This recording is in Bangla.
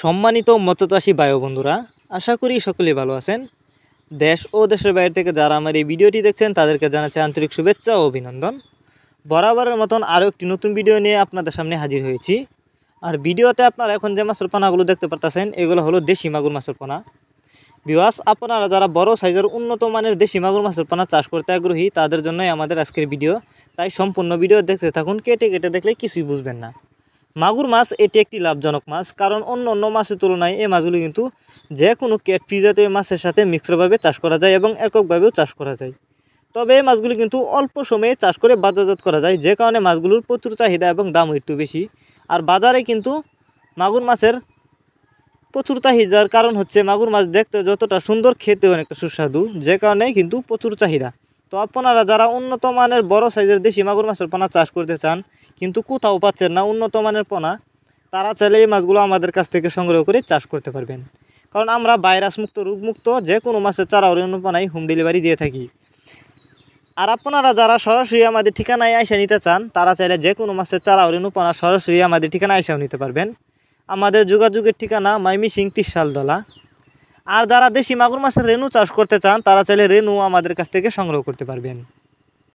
সম্মানিত মৎস্যচাষী ভাই ও বন্ধুরা, আশা করি সকলেই ভালো আছেন। দেশ ও দেশের বাইরে থেকে যারা আমার এই ভিডিওটি দেখছেন তাদেরকে জানাচ্ছি আন্তরিক শুভেচ্ছা ও অভিনন্দন। বরাবরের মতন আরও একটি নতুন ভিডিও নিয়ে আপনাদের সামনে হাজির হয়েছি। আর ভিডিওতে আপনারা এখন যে মাছের পোনাগুলো দেখতে পারতেছেন এগুলো হলো দেশি মাগুর মাছের পোনা। ভিউয়ার্স, আপনারা যারা বড় সাইজের উন্নত মানের দেশি মাগুর মাছের পোনা চাষ করতে আগ্রহী তাদের জন্যই আমাদের আজকের ভিডিও। তাই সম্পূর্ণ ভিডিও দেখতে থাকুন, কেটে কেটে দেখলে কিছুই বুঝবেন না। মাগুর মাছ এটি একটি লাভজনক মাছ, কারণ অন্য অন্য মাছের তুলনায় এই মাছগুলো কিন্তু যে কোনো ক্যাটফিশ জাতীয় মাছের সাথে মিশ্রভাবে চাষ করা যায় এবং এককভাবেও চাষ করা যায়। তবে এই মাছগুলি কিন্তু অল্প সময়ে চাষ করে বাজারজাত করা যায়, যে কারণে মাছগুলোর প্রচুর চাহিদা এবং দামও একটু বেশি। আর বাজারে কিন্তু মাগুর মাছের প্রচুর চাহিদার কারণ হচ্ছে মাগুর মাছ দেখতে যতটা সুন্দর, খেতে অনেকটা সুস্বাদু, যে কারণে কিন্তু প্রচুর চাহিদা। তো আপনারা যারা উন্নত মানের বড় সাইজের দেশি মাগুর মাছের পোনা চাষ করতে চান কিন্তু কোথাও পাচ্ছেন না উন্নত মানের পোনা, তারা চাইলে এই মাছগুলো আমাদের কাছ থেকে সংগ্রহ করে চাষ করতে পারবেন। কারণ আমরা ভাইরাস মুক্ত, রোগমুক্ত যে কোনো মাছের চারা ও পোনাই হোম ডেলিভারি দিয়ে থাকি। আর আপনারা যারা সরাসরি আমাদের ঠিকানায় আইসা নিতে চান তারা চাইলে যে কোনো মাছের চারা ও পোনা সরাসরি আমাদের ঠিকানায় আইসাও নিতে পারবেন। আমাদের যোগাযোগের ঠিকানা ময়মনসিংহ ত্রিশালতলা। আর যারা দেশি মাগুর মাছের রেণু চাষ করতে চান তারা চাইলে রেণু আমাদের কাছ থেকে সংগ্রহ করতে পারবেন।